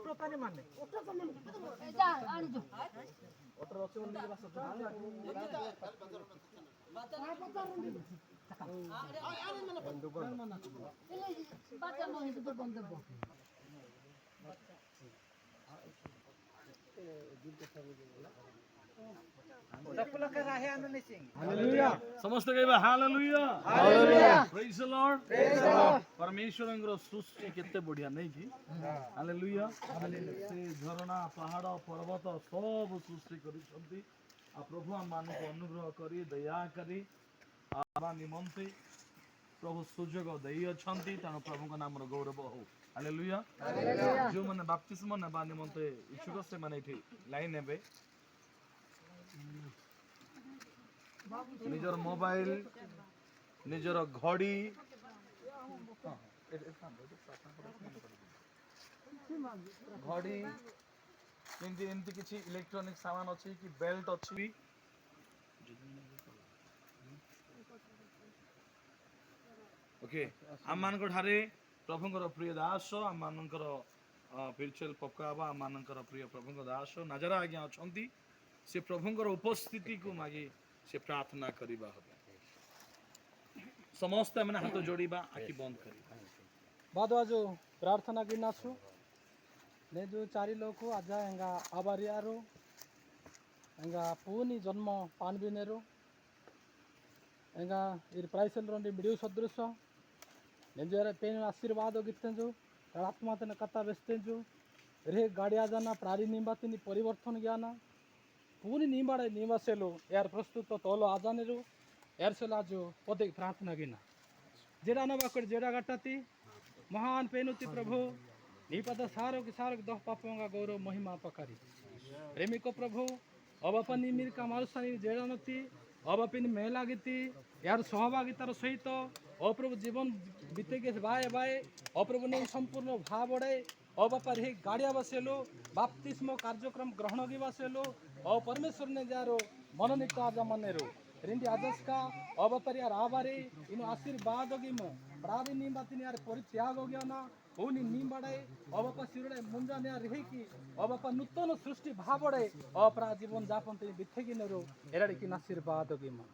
ଅଟୋତାନି ମାନେ ଅଟୋରେ ଅଛି ବୋଲି ବାସ ସମସ୍ତେ କହିବା ହାଲେଲୁୟା ପ୍ରେଜ୍ ଦ ଲର୍ଡ परमेश्वरଙ୍କର ସୃଷ୍ଟି କେତେ ବଢିଆ ନାଇଁ କି ହାଲେଲୁୟା ସେ ଝରଣା ପାହାଡ଼ ପର୍ବତ ସବୁ ସୃଷ୍ଟି କରିଛନ୍ତି ଆଉ ପ୍ରଭୁ ଆମମାନଙ୍କୁ ଅନୁଗ୍ରହ କରି ଦୟା କରି ଆମ ନିମନ୍ତେ ପ୍ରଭୁ ସୁଯୋଗ ଦେଇଅଛନ୍ତି ତେଣୁ ପ୍ରଭୁଙ୍କ ନାମର ଗୌରବ ହଉ ହାଲେଲୁୟା ଯେଉଁମାନେ ବାପ୍ତିସ୍ମ ନେବା ନିମନ୍ତେ ଇଚ୍ଛୁକ ସେମାନେ ଏଠି ଲାଇନ୍ ନେବେ ନିଜର ମୋବାଇଲ ନିଜର ଘଡ଼ି ଘଡ଼ି ଏମିତି କିଛି ଇଲେକ୍ଟ୍ରୋନିକ ସାମାନ ଅଛି କି ବେଲ୍ଟ ଅଛି ଓକେ ଆମମାନଙ୍କ ଠାରେ ପ୍ରଭୁଙ୍କର ପ୍ରିୟ ଦାସ ଆମମାନଙ୍କର ଭିର୍ଚୁଆଲ ପକାବା ଆମମାନଙ୍କର ପ୍ରିୟ ପ୍ରଭୁଙ୍କ ଦାସ ନାଜରା ଆଜ୍ଞା ଅଛନ୍ତି ସେ ପ୍ରଭୁଙ୍କର ଉପସ୍ଥିତିକୁ ମାଗି ସେ ପ୍ରାର୍ଥନା କରିବା ହେବ ସମସ୍ତେ ଆମେ ହାତ ଯୋଡ଼ିବା ଆଖି ବନ୍ଦ କରିବା बाद जो प्रार्थना गिना छु ने जो चारि लोग आजा हेंगा आबारियारो हेंगा पूनी जन्म पानबिनेरो हेंगा इर प्राइसल रोंडी बिडियो सदृश नेजर पेन आशीर्वाद गितेंजु आत्मा तने कथा बेस्तेंजु रे गाड़िया जाना प्रारी निंबातिनी परिवर्तन ज्ञाना पूनी निंबाड़े निवासेलो यार प्रस्तुत तोलो आजानेरो यार सेला जो पदे प्रार्थना गिना जेड़ा न बाकड़ जेड़ा गटाती महान पेनुति प्रभु नी पद सारोग सारोग दह पापोंगा गौरव महिमा पकारी प्रेमिको प्रभु अब अपन निमिर का मारुसानी जेड़नती अब अपन मेला गीति यार सहभागितार सहित अप्रभु जीवन बीते के बाए बाए अप्रभु ने संपूर्ण भाव बड़े अब पर ही गाड़िया बसेलो बाप्तिस्म कार्यक्रम ग्रहण की बसेलो और परमेश्वर ने जारो मनोनीत आज मनेरो रिंदी आजस का अब पर यार आबारे इन आशीर्वाद की मो प्रावी निंबातिन यार परित्याग हो गया ना होनी निंबाड़े अब पर सिरड़े मुंजा ने रही की अब पर नूतन सृष्टि भावड़े अपरा जीवन जापन ते बिथे की नरो एराडी की आशीर्वाद की मो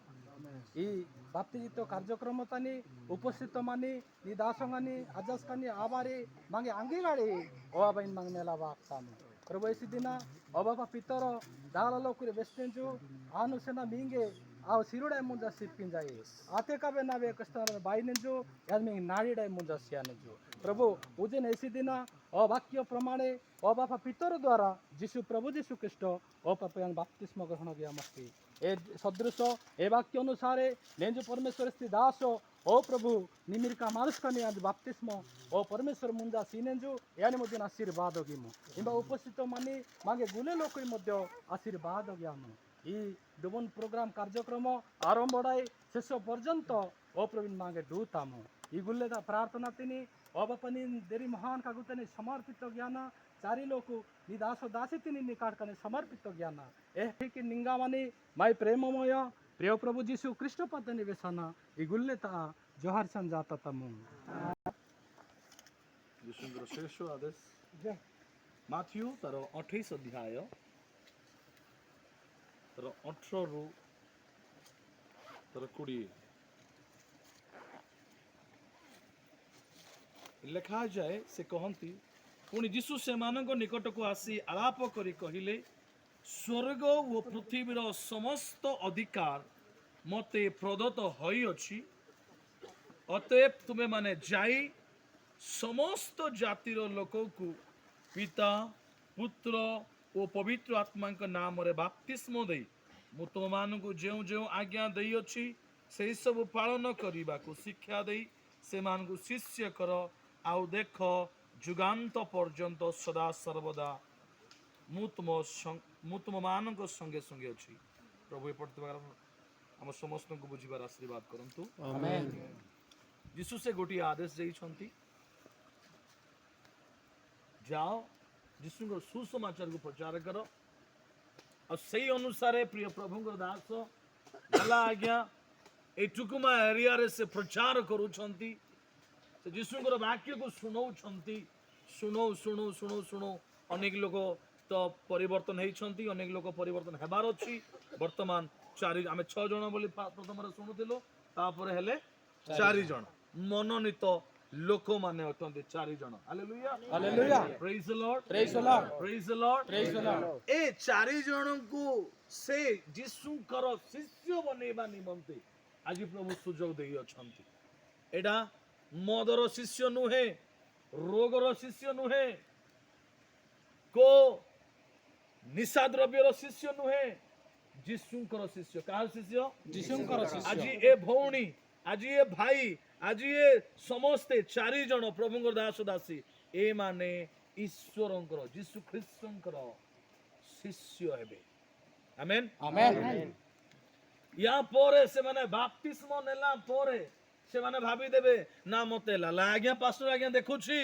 ई बाप्तिजित कार्यक्रम तानी उपस्थित मानी निदासंगानी आजस्कानी आबारे मांगे आंगी गाड़ी ओबाइन मांग मेला बाक्तानु प्रभु ऐसी दिना अबापा पितर दाल लोकुरे बेस्तेंजु आनु सेना मिंगे आव सिरुडे मुंजा सिपिन जाए आते काबे नावे कस्तार बाइनेंजु यादमी नाड़ीडे मुंजा सियानेजु प्रभु उजेन ऐसी दिना वाक्य प्रमाणे बापा पितर द्वारा जीशु प्रभु जीशु ख्रीष्ट पापयान बाप्तिस्म ग्रहण गया मस्ती ए सदृश ए वाक्य अनुसारे नेंजु परमेश्वर स्थित दास ओ प्रभु निमिर का मानुष का आज बाप्तिस्म ओ परमेश्वर मुंजा सीनेंजु यानी मध्य आशीर्वाद गिमु इबा उपस्थित मानी मागे गुले लोक मध्य आशीर्वाद गयामु ई दुबन प्रोग्राम कार्यक्रम आरंभ शेष पर्यंत ओ प्रवीण मांगे डूतामु ई गुल्ले प्रार्थना तिनी अबपनी देरी महान कागुतने समर्पित ज्ञान चारि लोक निदास दासी तिनी निकाट कने समर्पित ज्ञान ए की निंगामानी माई प्रेममय प्रिय प्रभु जीशु कृष्ण पद निवेशन ई गुल्ले ता जोहार संजाता तमु यीशुଙ୍କର ଶେଷ ଆଦେଶ ମାଥ୍ୟୁ ତାର 28 ଅଧ୍ୟାୟ ତାର 18 ରୁ ତାର 20 ଲେଖା ଯାଏ ସେ କହନ୍ତି ପୁଣି ଯୀଶୁ ସେମାନଙ୍କ ନିକଟକୁ ଆସି ଆଳାପ କରି କହିଲେ ସ୍ୱର୍ଗ ଓ ପୃଥିବୀର ସମସ୍ତ ଅଧିକାର ମୋତେ ପ୍ରଦତ୍ତ ହୋଇଅଛି ଅତଏବ ତୁମେମାନେ ଯାଇ ସମସ୍ତ ଜାତିର ଲୋକକୁ ପିତା ପୁତ୍ର ଓ ପବିତ୍ର ଆତ୍ମାଙ୍କ ନାମରେ ବାପ୍ତିସ୍ମ ଦେଇ ମୁଁ ତୁମମାନଙ୍କୁ ଯେଉଁ ଯେଉଁ ଆଜ୍ଞା ଦେଇଅଛି ସେହି ସବୁ ପାଳନ କରିବାକୁ ଶିକ୍ଷା ଦେଇ ସେମାନଙ୍କୁ ଶିଷ୍ୟ କର ଆଉ ଦେଖ ଯୁଗାନ୍ତ ପର୍ଯ୍ୟନ୍ତ ସଦା ସର୍ବଦା ମୁଁ ତୁମମାନଙ୍କ ସଙ୍ଗେ ସଙ୍ଗେ ଅଛି ପ୍ରଭୁ ଏପଟେ ଆମ ସମସ୍ତଙ୍କୁ ବୁଝିବାର ଆଶୀର୍ବାଦ କରନ୍ତୁ ଆମେନ୍ ଯୀଶୁ ସେ ଗୋଟିଏ ଆଦେଶ ଦେଇଛନ୍ତି ଯାଅ ଯୀଶୁଙ୍କର ସୁସମାଚାରକୁ ପ୍ରଚାର କର ଆଉ ସେଇ ଅନୁସାରେ ପ୍ରିୟ ପ୍ରଭୁଙ୍କର ଦାସ ଗଲା ଆଜ୍ଞା এই টুকুমা এরিয়াରେ ସେ ପ୍ରଚାର କରୁଛନ୍ତି ସେ ଯୀଶୁଙ୍କର ବାକ୍ୟକୁ ଶୁଣଉଛନ୍ତି ଶୁଣଉ ଶୁଣୁ ଶୁଣୁ ଶୁଣୁ ଅନେକ ଲୋକ ତ ପରିବର୍ତ୍ତନ ହେଇଛନ୍ତି, ଅନେକ ଲୋକ ପରିବର୍ତ୍ତନ ହେବାର ଅଛି। ବର୍ତ୍ତମାନ ଆମେ 6 ଜଣ ବୋଲି ପ୍ରଥମରେ ଶୁଣୁଥିଲୁ, ତାପରେ ହେଲେ 4 ଜଣ ମନୋନୀତ ଲୋକମାନେ ଅଛନ୍ତି 4 ଜଣ। ହାଲେଲୁୟା ହାଲେଲୁୟା ପ୍ରେଜ୍ ଦ ଲର୍ଡ ପ୍ରେଜ୍ ଦ ଲର୍ଡ ପ୍ରେଜ୍ ଦ ଲର୍ଡ ପ୍ରେଜ୍ ଦ ଲର୍ଡ। ଏ 4 ଜଣଙ୍କୁ ସେ ଯୀଶୁଙ୍କର ଶିଷ୍ୟ ବନେଇବା ନିମନ୍ତେ ଆଜି ପ୍ରଭୁ ସୁଯୋଗ ଦେଇ ଅଛନ୍ତି। ଏଇଟା ମଦର ଶିଷ୍ୟ ନୁହେଁ, ରୋଗର ଶିଷ୍ୟ ନୁହେଁ, କୋ ନିଶା ଦ୍ରବ୍ୟର ଶିଷ୍ୟ ନୁହେଁ, ଯୀଶୁଙ୍କର ଶିଷ୍ୟ। କାହାର ଶିଷ୍ୟ? ଯୀଶୁଙ୍କର ଶିଷ୍ୟ। ଆଜି ଏ ଭଉଣୀ, ଆଜି ଏ ଭାଇ, ଆଜି ଏ ସମସ୍ତେ 4 ଜଣ ପ୍ରଭୁଙ୍କର ଦାସ ଦାସୀ, ଏମାନେ ଈଶ୍ୱରଙ୍କର ଯୀଶୁ ଖ୍ରୀଷ୍ଟଙ୍କର ଶିଷ୍ୟ ହେବେ। ଆମେନ୍ ଆମେନ୍। ୟା ପରେ ସେମାନେ ବାପ୍ତିସ୍ମ ନେଲା ପରେ ସେମାନେ ଭାବିଦେବେ, ନା ମତେ ଲାଲା ଆଜ୍ଞା ପାଷ୍ଟର ଆଜ୍ଞା ଦେଖୁଛି,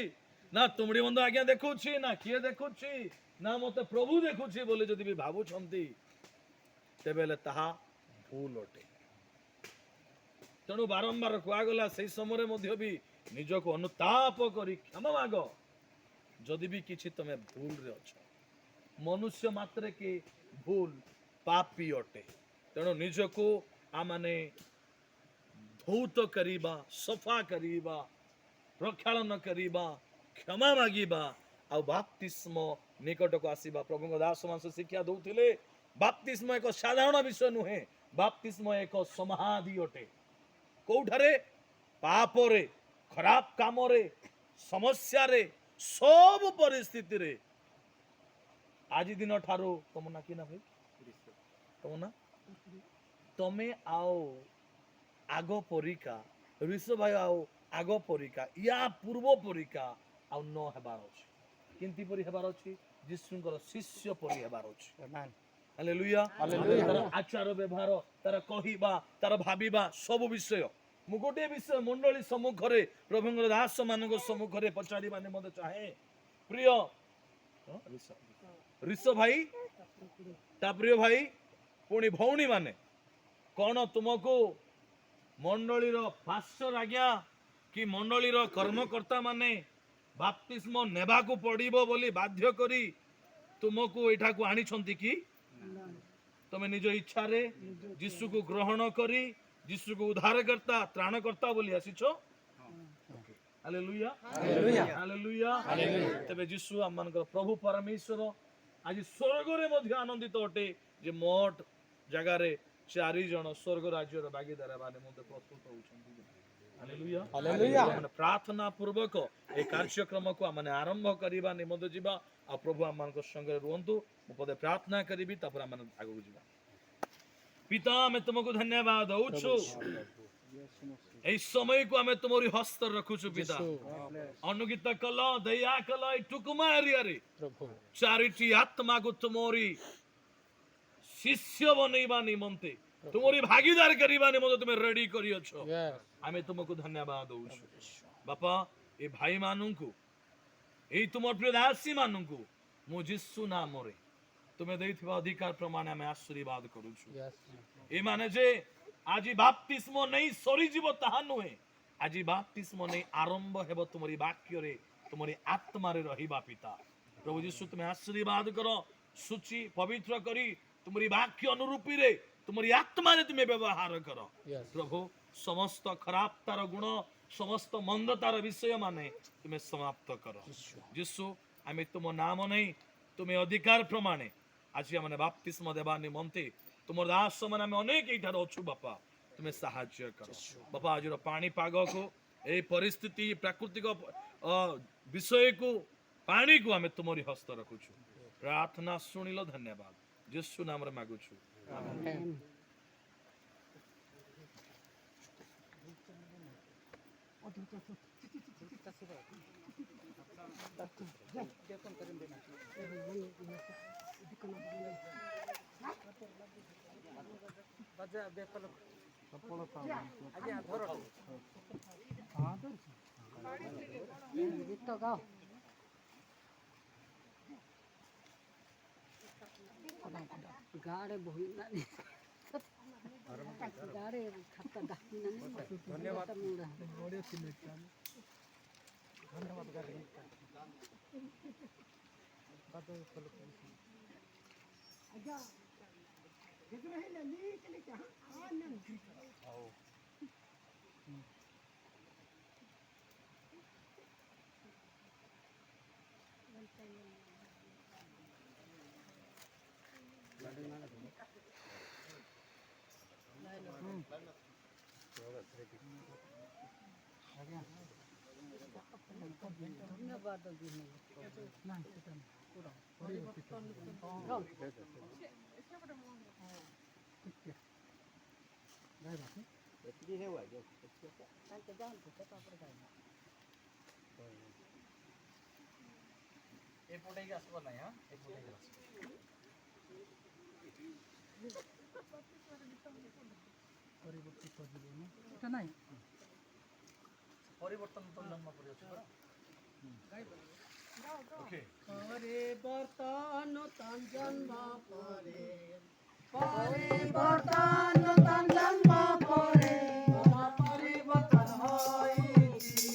ନା ତୁମଡି ବନ୍ଧୁ ଆଜ୍ଞା ଦେଖୁଛି, ନା କିଏ ଦେଖୁଛି, ନା ମତେ ପ୍ରଭୁ ଦେଖୁଛି ବୋଲି ଯଦି ବି ଭାବୁଛନ୍ତି, ତେବେ ହେଲେ ତାହା ଭୁଲ ଅଟେ। ତେଣୁ ବାରମ୍ବାର କୁହାଗଲା ସେଇ ସମୟରେ ମଧ୍ୟ ବି ନିଜକୁ ଅନୁତାପ କରି କ୍ଷମା ମାଗ ଯଦି ବି କିଛି ତମେ ଭୁଲରେ ଅଛ। ମନୁଷ୍ୟ ମାତ୍ରେ କି ଭୁଲ ପାପୀ ଅଟେ। ତେଣୁ ନିଜକୁ ଆମମାନେ ଧୌତ କରିବା, ସଫା କରିବା, ପ୍ରକ୍ଷାଳନ କରିବା, କ୍ଷମା ମାଗିବା ଆଉ ବାପ୍ତିସ୍ମ ନିକଟକୁ ଆସିବା। ପ୍ରଭୁଙ୍କ ଦାସ ମାନ ଶିକ୍ଷା ଦଉଥିଲେ ବାପ୍ତିସ୍ମ ଏକ ସାଧାରଣ ବିଷୟ ନୁହେଁ, ବାପ୍ତିସ୍ମ ଏକ ସମାଧି ଅଟେ। କୋଉଠାରେ? ପାପରେ, ଖରାପ କାମରେ, ସମସ୍ୟାରେ, ସବୁ ପରିସ୍ଥିତିରେ। ଆଜି ଦିନ ଠାରୁ ତମ ନା କି ନା ଭାଇ? ତମ ନା? ତମେ ଆଉ ଆଗ ପରୀକ୍ଷା ଋଷ ଭାଇ ଆଉ ଆଗ ପରୀକ୍ଷା ୟା ପୂର୍ବ ପରୀକ୍ଷା ଆଉ ନ ହେବାର ଅଛି। କେମିତି ପରି ହେବାର ଅଛି? ଯୀଶୁଙ୍କର ଶିଷ୍ୟ ପରି ହେବାର ଅଛି। ଆମେନ୍। ହାଲେଲୁୟା। ହାଲେଲୁୟା। ତାର ଆଚାର ବ୍ୟବହାର, ତାର କହିବା, ତାର ଭାବିବା ସବୁ ବିଷୟ। ମୁଁ ଗୋଟିଏ ବିଷୟ ମଣ୍ଡଳୀ ସମ୍ମୁଖରେ, ପ୍ରଭୁଙ୍କର ଦାସ ମାନଙ୍କ ସମ୍ମୁଖରେ ପଚାରିବା ନିମନ୍ତେ ଚାହେଁ। ପ୍ରିୟ ଋଷ ଭାଇ, ତା ପ୍ରିୟ ଭାଇ, ପୁଣି ଭଉଣୀ ମାନେ, କଣ ତୁମକୁ ମଣ୍ଡଳୀର ପାଷ୍ଟର ଆଜ୍ଞା କି ମଣ୍ଡଳୀର କର୍ମକର୍ତ୍ତା ମାନେ ବାପ୍ତିସ୍ମ ନେବାକୁ ପଡିବ ବୋଲି ବାଧ୍ୟ କରି ତୁମକୁ ଏଠାକୁ ଆଣିଛନ୍ତି କି? ତମେ ନିଜ ଇଚ୍ଛାରେ ଯୀଶୁକୁ ଗ୍ରହଣ କରି ଯୀଶୁକୁ ଉଦ୍ଧାରକର୍ତ୍ତା ତ୍ରାଣକର୍ତ୍ତା ବୋଲି ଆସିଛ? Hallelujah hallelujah. ହାଲେଲୁୟା। ତେବେ ଯୀଶୁ ଆମମାନଙ୍କର ପ୍ରଭୁ ପରମେଶ୍ୱର ଆଜି ସ୍ୱର୍ଗରେ ମଧ୍ୟ ଆନନ୍ଦିତ ଅଟେ ଯେ ମୋଟ ଜାଗାରେ 4 ଜଣ ସ୍ୱର୍ଗ ରାଜ୍ୟର ଭାଗିଦାର ହେବା ନିମନ୍ତେ ପ୍ରସ୍ତୁତ ହେଉଛନ୍ତି। Hallelujah hallelujah. ଆମେ ପ୍ରାର୍ଥନା ପୂର୍ବକ এই କାର୍ଯ୍ୟକ୍ରମକୁ ଆମେ ଆରମ୍ଭ କରିବା ନିମନ୍ତେ ଯିବା। ଆଉ ପ୍ରଭୁ ଆମମାନଙ୍କ ସଙ୍ଗରେ ରୁହନ୍ତୁ। ମୁଁ ପଦେ ପ୍ରାର୍ଥନା କରିବି, ତାପରେ ଆମେ ଆଗକୁ ଯିବା। ପିତା, ଆମେ ତୁମକୁ ଧନ୍ୟବାଦ ଦଉଛୁ। এই সময়କୁ ଆମେ ତୁମରି ହସ୍ତ ରଖୁଛୁ ପିତା। ଅନୁଗୀତ କଲ, ଦୟା କଲ এই ଟୁକୁମା ଏରିଆରେ ପ୍ରଭୁ 4ଟି ଆତ୍ମାକୁ ତୁମରି ଶିଷ୍ୟ ବନେଇବା ନିମନ୍ତେ, ତୁମରି ଭାଗିଦାର କରିବା ନିମନ୍ତେ ତୁମେ ରେଡି କରିଅଛ। ୟେସ୍ ଆମେ ତୁମକୁ ଧନ୍ୟବାଦ ଦଉଛୁ ବାପା। ଏ ଭାଇମାନଙ୍କୁ, ଏଇ ତୁମ ପ୍ରିୟ ଦାସୀ ମାନଙ୍କୁ ମୁଁ ଯୀଶୁ ନାମରେ ତୁମେ ଦେଇଥିବା ଅଧିକାର ପ୍ରମାଣେ ଆମେ ଆଶୀର୍ବାଦ କରୁଛୁ। ୟେସ୍ ଏମାନେ ଯେ ଆଜି ବାପ୍ତିସ୍ମ ନେଇ ସରିଯିବ ତାହା ନୁହେଁ, ଆଜି ବାପ୍ତିସ୍ମ ନେଇ ଆରମ୍ଭ ହେବ ତୁମରି ବାକ୍ୟରେ, ତୁମରି ଆତ୍ମାରେ ରହିବା ପିତା। ପ୍ରଭୁ ଯୀଶୁ ତୁମେ ଆଶୀର୍ବାଦ କର, ସୂଚି ପବିତ୍ର କରି ତୁମରି ବାକ୍ୟ ଅନୁରୂପୀରେ ତୁମରି ଆତ୍ମାରେ ତୁମେ ବ୍ୟବହାର କର। ୟେସ୍ ପ୍ରଭୁ ସମସ୍ତ ଖରାପ ତାର ଗୁଣ, ସମସ୍ତ ମନ୍ଦ ତାର ବିଷୟ ମାନେ ତୁମେ ସମାପ୍ତ କର। ଯୀଶୁ ଆମେ ତୁମ ନାମ ନେଇ ତୁମେ ଅଧିକାର ପ୍ରମାଣେ ଆଜି ଆମେ ବାପ୍ତିସ୍ମ ଦେବା ନିମନ୍ତେ ତୁମ ଦାସ ମାନେ ଆମେ ଅନେକ ଏଇଠାରେ ଅଛୁ ବାପା, ତୁମେ ସାହାଯ୍ୟ କର ବାପା। ଆଜିର ପାଣିପାଗକୁ, এই ପରିସ୍ଥିତି, ପ୍ରାକୃତିକ ବିଷୟକୁ, ପାଣିକୁ ଆମେ ତୁମରି ହସ୍ତ ରଖୁଛୁ। ପ୍ରାର୍ଥନା ଶୁଣିଲ, ଧନ୍ୟବାଦ ଯୀଶୁ ନାମରେ ମାଗୁଛୁ। ଆମେନ୍। ଗୀତ ଗାଅ। ଗାଡେ ବହି ନାନି ଗାଡେ ଖାତା ଡାକି ନାନି ଧନ୍ୟବାଦ। ଧନ୍ୟବାଦ ଦିନ ଏପଟେ ଆସିବ ନାହିଁ ହଁ ଏପଟେ ଆସିବ ପରିବର୍ତ୍ତିତ ଜୀବନ এটা নাই ପରିବର୍ତ୍ତନ ତ ଜନ୍ମ କରି ଅଛି ପରା ଓକେ ପରିବର୍ତ୍ତନ ତନ୍ ଜନ୍ମ ପରେ ପରିବର୍ତ୍ତନ ତନ୍ ଜନ୍ମ ପରେ ମନ ପରିବର୍ତ୍ତନ ହୋଇଛି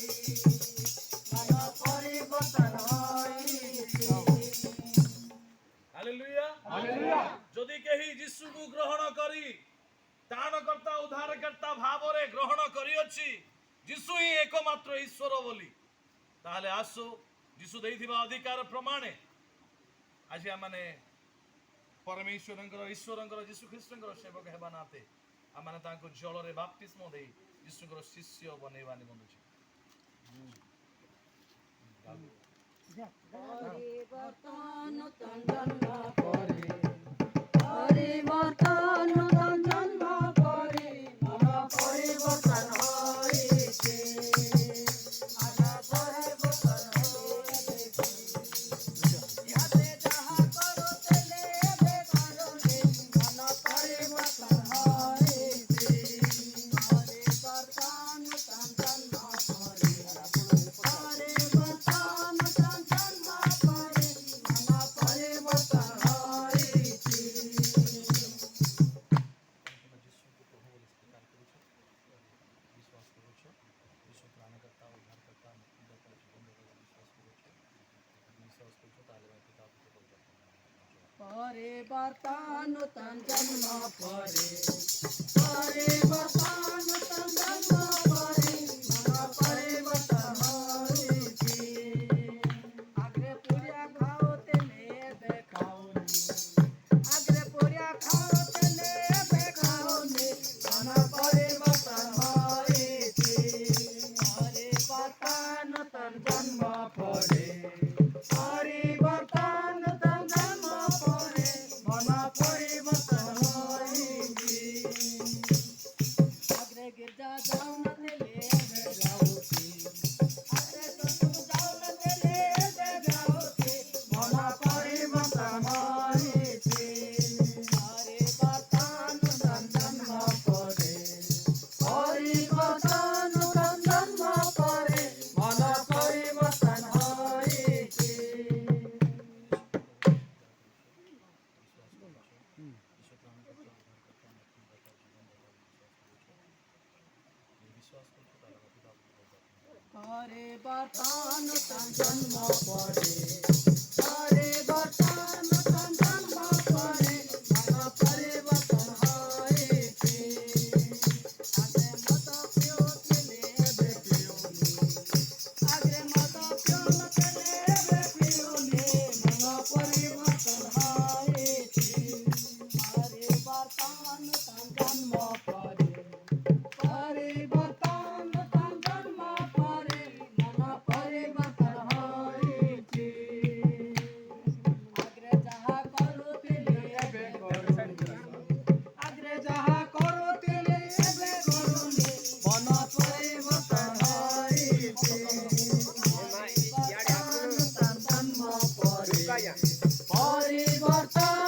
ମନ ପରିବର୍ତ୍ତନ ହୋଇଛି ହାଲେଲୁୟା ହାଲେଲୁୟା ଯଦି କେହି ଯୀଶୁକୁ ଗ୍ରହଣ କରି ତ୍ରାଣକର୍ତ୍ତା ଉଦ୍ଧାରକର୍ତ୍ତା ଭାବରେ ଗ୍ରହଣ କରିଅଛି ଯୀଶୁ ହିଁ ଏକମାତ୍ର ଈଶ୍ୱର ବୋଲି ତାହେଲେ ଆସୁ ଯୀଶୁ ଦେଇଥିବା ଅଧିକାର ପ୍ରମାଣେ ଆଜି ଆମମାନେ ପରମେଶ୍ୱରଙ୍କର ଈଶ୍ୱରଙ୍କର ଯୀଶୁ ଖ୍ରୀଷ୍ଟଙ୍କର ସେବକ ହେବା ନାତେ ଆମମାନେ ତାଙ୍କୁ ଜଳରେ ବାପ୍ତିସ୍ମ ଦେଇ ଯୀଶୁଙ୍କର ଶିଷ୍ୟ ବନେଇବା ନିମନ୍ତେ ପରିବର୍ତ୍ତନ ତନ୍ ଜନ୍ମ ପରେ ପରିବର୍ତ୍ତନ ତନ୍ ଜନ୍ମ ପରେ ମନ ପରିବର୍ତ୍ତନ ହୋଇଛି ମନ ପରିବର୍ତ୍ତନ ହୋଇଛି ଇହାଦେ ଯାହା କରୁଥିଲେ ଏବେ କରୁନି ମନ ପରିବର୍ତ୍ତନ ହୋଇଛି ପରିବର୍ତ୍ତନ ତନ୍ ଜନ୍ମ ପରେ ପରିବର୍ତ୍ତନ ତନ୍ ଜନ୍ମ ପରେ ମନ ପରିବର୍ତ୍ତନ ହୋଇଛି परिवर्तन तन जन्म परे परिवर्तन तन जन्म परे मन परिवर्तन होइछि आग्रे पुरिया खाओते ने देखाओनी आग्रे पुरिया खाओते ने देखाओनी मन परिवर्तन होइछि परिवर्तन तन जन्म परे परिवर्तन तन जन्म परे मन परिवर्तन होइछि आग्रे गिरजा जाऊ न तेले जाऊती आग्रे तो तू जाऊ न तेले जाऊती मन परिवर्तन होइछि परिवर्तन तन जन्म परे परिवर्तन तन जन्म परे मन परिवर्तन होइछि परिवर्तन तन जन्म परे परिवर्तन तन जन्म परे मन परिवर्तन होइछि आग्रे मत पिओले पिओनी आग्रे मत पिओले पिओनी मन परिवर्तन होइछि परिवर्तन तन जन्म परे परिवर्तन तन जन्म परे मन परिवर्तन होइछि आग्रे जहा करुतिले एबे करुनी आग्रे जहा करुतिले एबे करुनी मन परिवर्तन होइछि परिवर्तन तन जन्म परे परिवर्तन